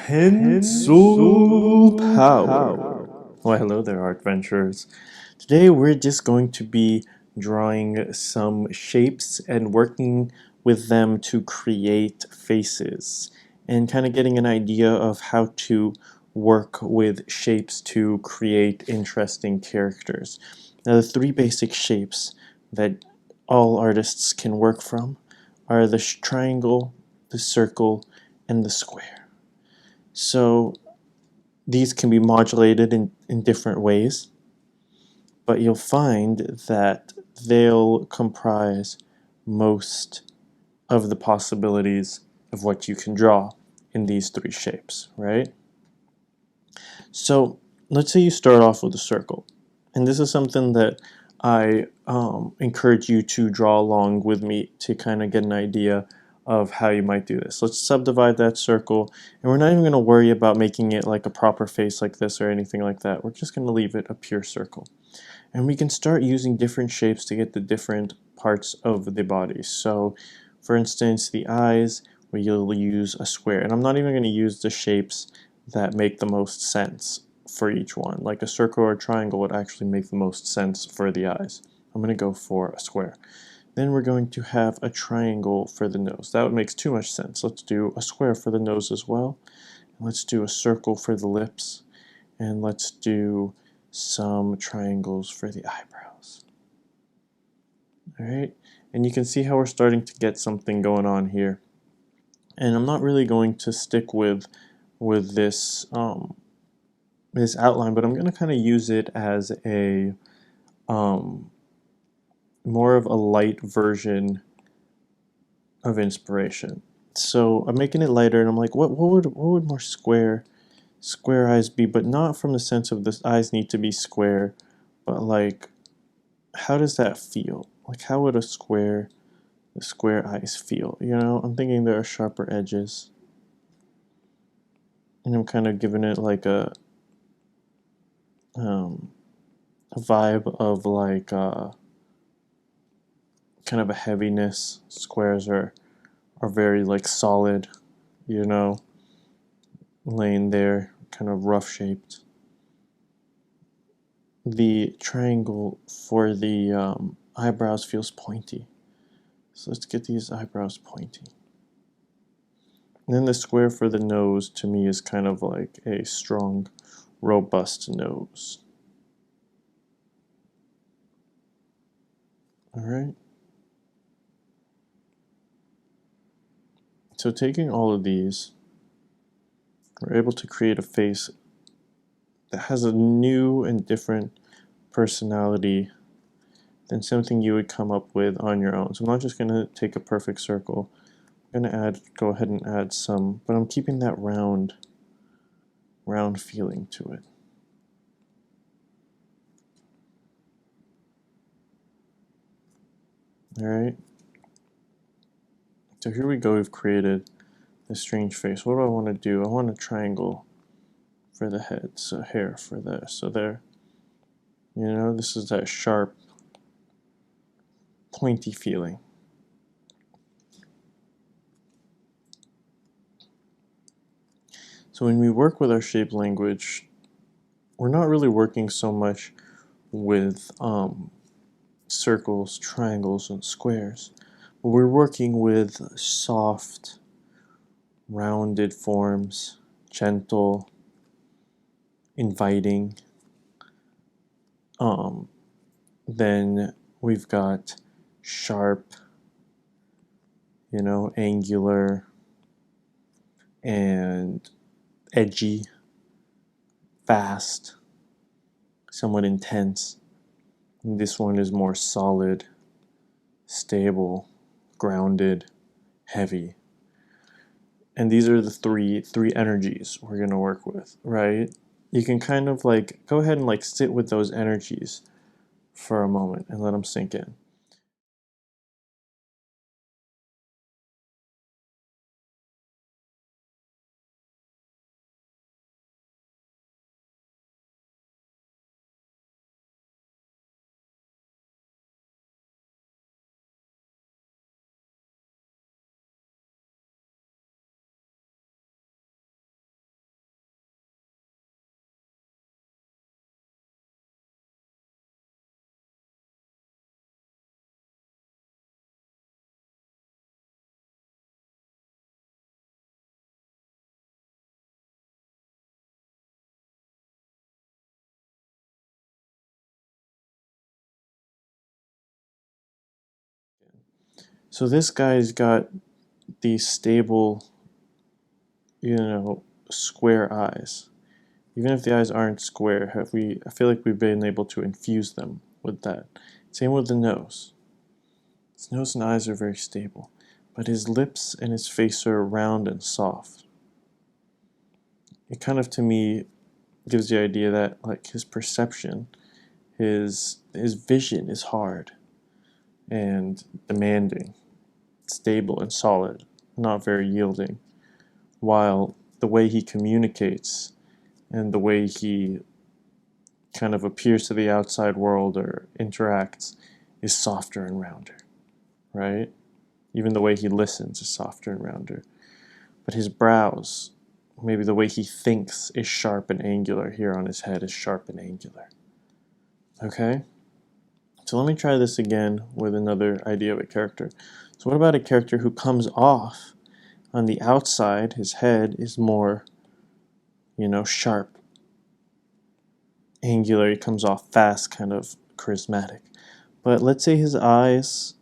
Pencil power. Well, hello there, art adventurers. Today we're just going to be drawing some shapes and working with them to create faces and kind of getting an idea of how to work with shapes to create interesting characters. Now, the three basic shapes that all artists can work from are the triangle, the circle, and the square. So these can be modulated in different ways, but you'll find that they'll comprise most of the possibilities of what you can draw in these three shapes, right? So let's say you start off with a circle, and this is something that I encourage you to draw along with me to kind of get an idea of how you might do this. Let's subdivide that circle, and we're not even going to worry about making it like a proper face like this or anything like that. We're just going to leave it a pure circle. And we can start using different shapes to get the different parts of the body. So, for instance, the eyes, we'll use a square. And I'm not even going to use the shapes that make the most sense for each one. Like a circle or a triangle would actually make the most sense for the eyes. I'm going to go for a square. Then we're going to have a triangle for the nose. That makes too much sense. Let's do a square for the nose as well. Let's do a circle for the lips. And let's do some triangles for the eyebrows. Alright, and you can see how we're starting to get something going on here. And I'm not really going to stick with this this outline, but I'm going to kind of use it as a more of a light version of inspiration. So I'm making it lighter, and I'm like, what would more square eyes be? But not from the sense of the eyes need to be square, but like, how does that feel? Like, how would the square eyes feel? You know, I'm thinking there are sharper edges, and I'm kind of giving it like a vibe of like kind of a heaviness. Squares are very like solid, you know, laying there, kind of rough shaped. The triangle for the eyebrows feels pointy, so let's get these eyebrows pointy. And then the square for the nose to me is kind of like a strong, robust nose. Alright. So taking all of these, we're able to create a face that has a new and different personality than something you would come up with on your own. So I'm not just going to take a perfect circle. I'm going to go ahead and add some, but I'm keeping that round feeling to it. Alright. So here we go, we've created this strange face. What do I want to do? I want a triangle for the head, so hair for this. So there, you know, this is that sharp, pointy feeling. So when we work with our shape language, we're not really working so much with circles, triangles, and squares, but we're working with soft, rounded forms, gentle, inviting. Then we've got sharp, you know, angular, and edgy, fast, somewhat intense. And this one is more solid, stable, grounded, heavy. And these are the three energies we're going to work with, right? You can kind of like go ahead and like sit with those energies for a moment and let them sink in. So this guy's got these stable, square eyes. Even if the eyes aren't square, I feel like we've been able to infuse them with that. Same with the nose. His nose and eyes are very stable, but his lips and his face are round and soft. It kind of, to me, gives the idea that like his perception, his vision is hard and demanding, stable and solid, not very yielding, while the way he communicates and the way he kind of appears to the outside world or interacts is softer and rounder, right? Even the way he listens is softer and rounder. But his brows, maybe the way he thinks, is sharp and angular. Here on his head is sharp and angular. Okay? So let me try this again with another idea of a character. So what about a character who comes off on the outside, his head is more, sharp, angular, he comes off fast, kind of charismatic. But let's say his eyes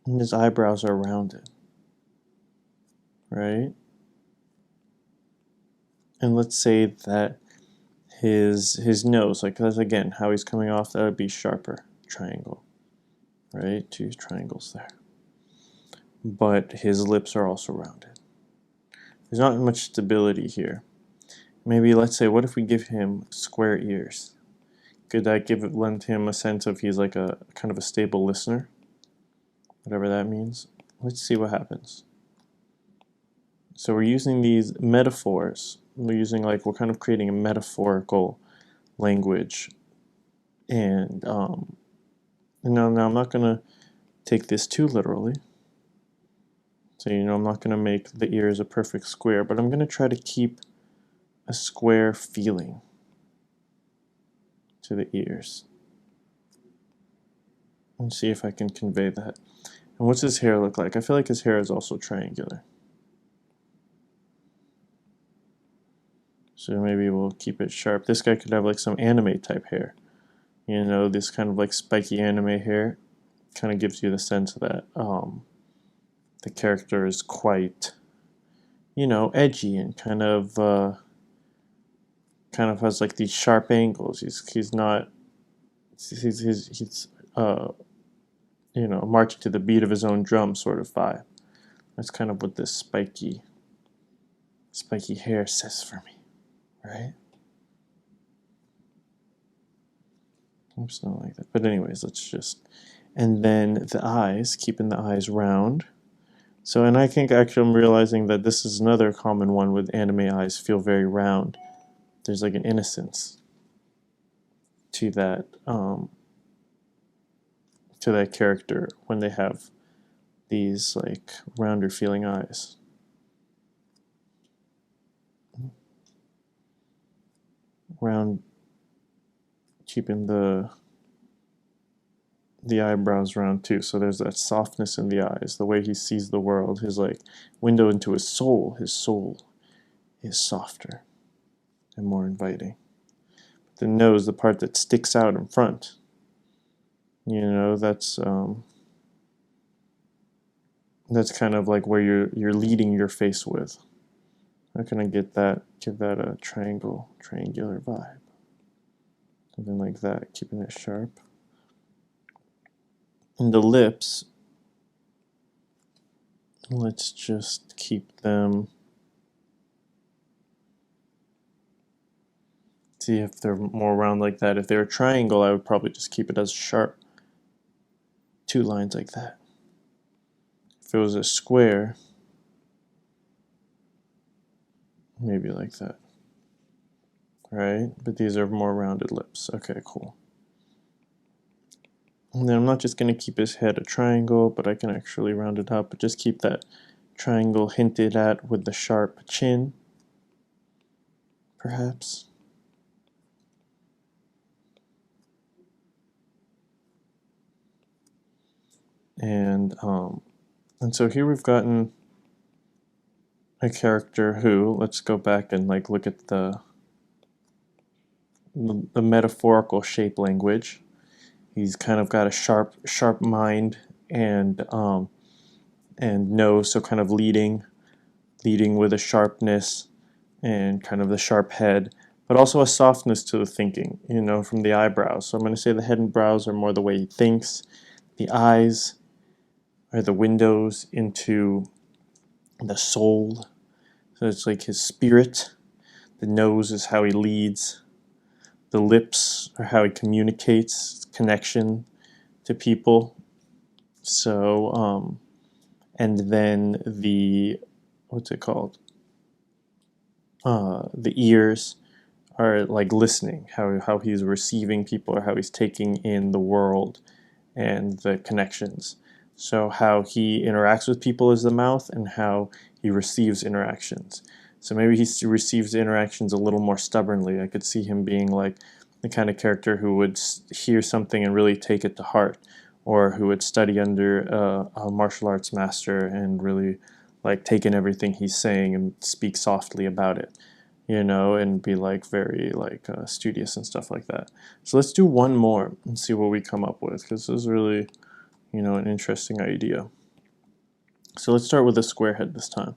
and his eyebrows are rounded, right? And let's say that his nose, like that's again how he's coming off, that would be sharper, triangle, right? Two triangles there. But his lips are also rounded. There's not much stability here. Maybe let's say, what if we give him square ears? Could that lend him a sense of he's like a kind of a stable listener? Whatever that means. Let's see what happens. So we're using these metaphors. We're kind of creating a metaphorical language. And now I'm not going to take this too literally. So, I'm not going to make the ears a perfect square, but I'm going to try to keep a square feeling to the ears. And see if I can convey that. And what's his hair look like? I feel like his hair is also triangular. So maybe we'll keep it sharp. This guy could have like some anime type hair. This kind of like spiky anime hair kind of gives you the sense that the character is quite, edgy and kind of has like these sharp angles. He's marching to the beat of his own drum sort of vibe. That's kind of what this spiky hair says for me, right? Oops, not like that. But anyways, and then the eyes, keeping the eyes round. So, and I think actually I'm realizing that this is another common one with anime eyes feel very round. There's like an innocence to that character when they have these like rounder feeling eyes. Round, keeping the eyebrows round too, so there's that softness in the eyes, the way he sees the world, his like window into his soul is softer and more inviting. The nose, the part that sticks out in front, that's kind of like where you're leading your face with. How can I give that a triangular vibe? Something like that, keeping it sharp. And the lips, let's just keep them, see if they're more round like that. If they're a triangle, I would probably just keep it as sharp. Two lines like that. If it was a square, maybe like that. Right? But these are more rounded lips. Okay, cool. And then I'm not just going to keep his head a triangle, but I can actually round it up, but just keep that triangle hinted at with the sharp chin, perhaps. And so here we've gotten a character who, let's go back and like look at the metaphorical shape language. He's kind of got a sharp mind and nose, so kind of leading with a sharpness and kind of the sharp head, but also a softness to the thinking, from the eyebrows. So I'm going to say the head and brows are more the way he thinks. The eyes are the windows into the soul. So it's like his spirit. The nose is how he leads. The lips are how he communicates, connection to people. So, and then what's it called? The ears are like listening, how he's receiving people, or how he's taking in the world and the connections. So how he interacts with people is the mouth, and how he receives interactions. So maybe he receives interactions a little more stubbornly. I could see him being like the kind of character who would hear something and really take it to heart, or who would study under a martial arts master and really like take in everything he's saying and speak softly about it, and be like very like studious and stuff like that. So let's do one more and see what we come up with, because this is really, an interesting idea. So let's start with a square head this time.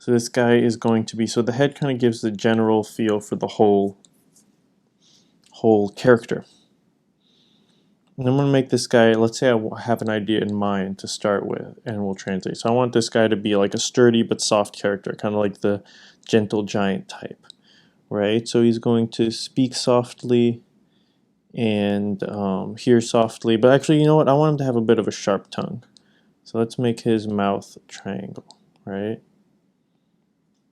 So this guy is going to be, so the head kind of gives the general feel for the whole character. And I'm going to make this guy, let's say I have an idea in mind to start with, and we'll translate. So I want this guy to be like a sturdy but soft character, kind of like the gentle giant type, right? So he's going to speak softly and hear softly. But actually, you know what? I want him to have a bit of a sharp tongue. So let's make his mouth a triangle, right?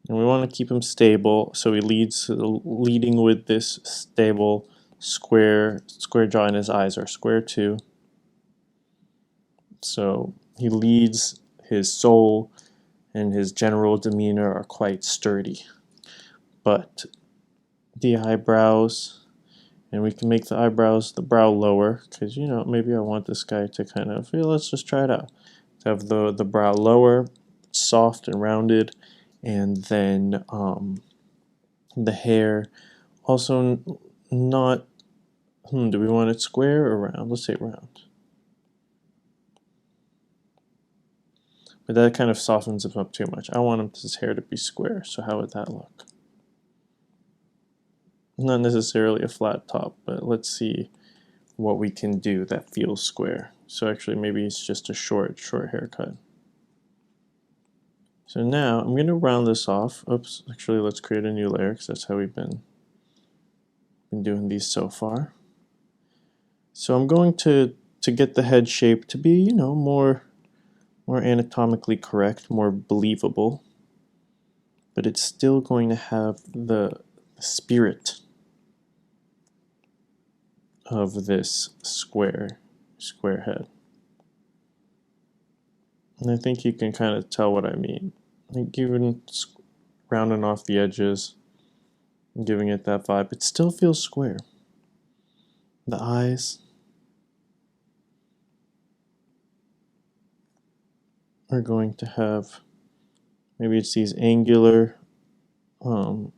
And we want to keep him stable, so he leading with this stable square jaw, and his eyes are square too. So he leads, his soul and his general demeanor are quite sturdy. But the eyebrows, and we can make the brow lower, because, maybe I want this guy to kind of, let's just try it out. To have the brow lower, soft and rounded, and then the hair also not, do we want it square or round? Let's say round. But that kind of softens him up too much. I want his hair to be square, so how would that look? Not necessarily a flat top, but let's see what we can do that feels square. So actually maybe it's just a short haircut. So now I'm going to round this off. Oops, actually let's create a new layer, because that's how we've been doing these so far. So I'm going to get the head shape to be, more anatomically correct, more believable, but it's still going to have the spirit of this square head. And I think you can kind of tell what I mean. Like even rounding off the edges and giving it that vibe, it still feels square. The eyes are going to have, maybe it's these angular vibes,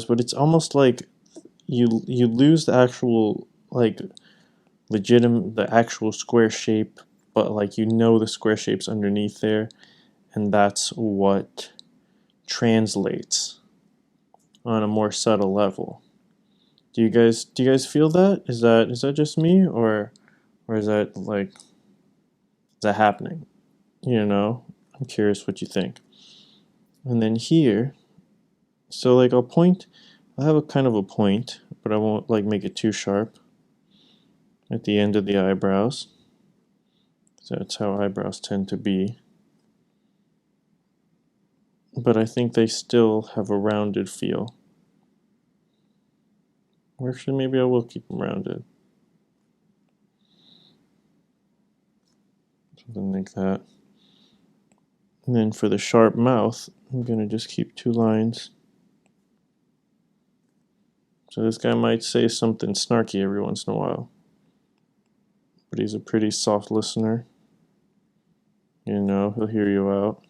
but it's almost like you lose the actual like the actual square shape, but like the square shape's underneath there, and that's what translates on a more subtle level. Do you guys feel that? Is that just me, or is that happening? I'm curious what you think. And then here, so like I'll have a kind of a point, but I won't like make it too sharp at the end of the eyebrows. So that's how eyebrows tend to be. But I think they still have a rounded feel. Or actually, maybe I will keep them rounded. Something like that. And then for the sharp mouth, I'm going to just keep 2 lines. So this guy might say something snarky every once in a while, but he's a pretty soft listener. He'll hear you out.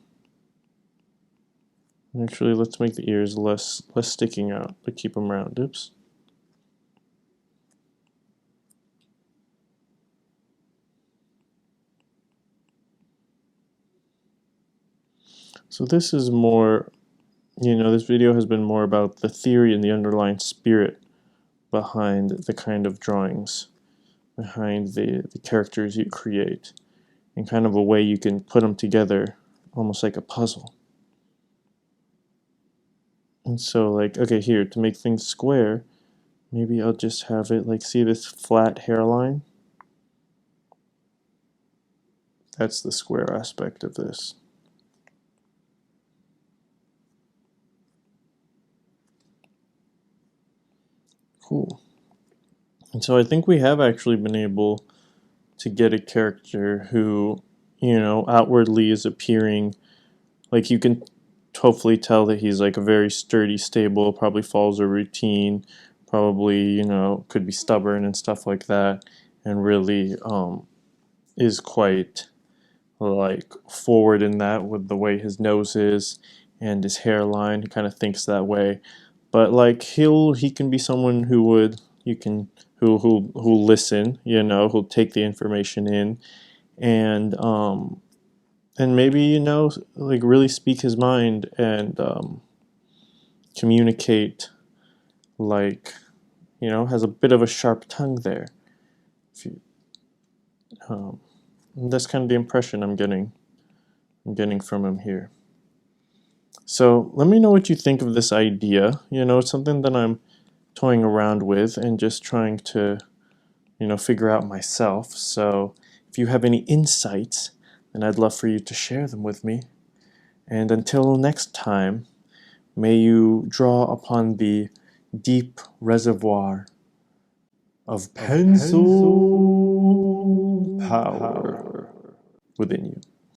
Actually, let's make the ears less sticking out, but keep them round. Oops. So this is more, this video has been more about the theory and the underlying spirit behind the kind of drawings, behind the characters you create, and kind of a way you can put them together almost like a puzzle. And so like, okay, here, to make things square, maybe I'll just have it like, see this flat hairline? That's the square aspect of this. Cool. And so I think we have actually been able to get a character who, outwardly is appearing like you can hopefully tell that he's like a very sturdy, stable, probably follows a routine, probably, could be stubborn and stuff like that, and really is quite like forward in that with the way his nose is and his hairline. He kind of thinks that way. But like he can be someone who would you can who'll listen, who'll take the information in and maybe like really speak his mind and communicate, like has a bit of a sharp tongue there. If you, that's kind of the impression I'm getting from him here. So let me know what you think of this idea. It's something that I'm toying around with and just trying to figure out myself. So if you have any insights, then I'd love for you to share them with me. And until next time, may you draw upon the deep reservoir of pencil power within you.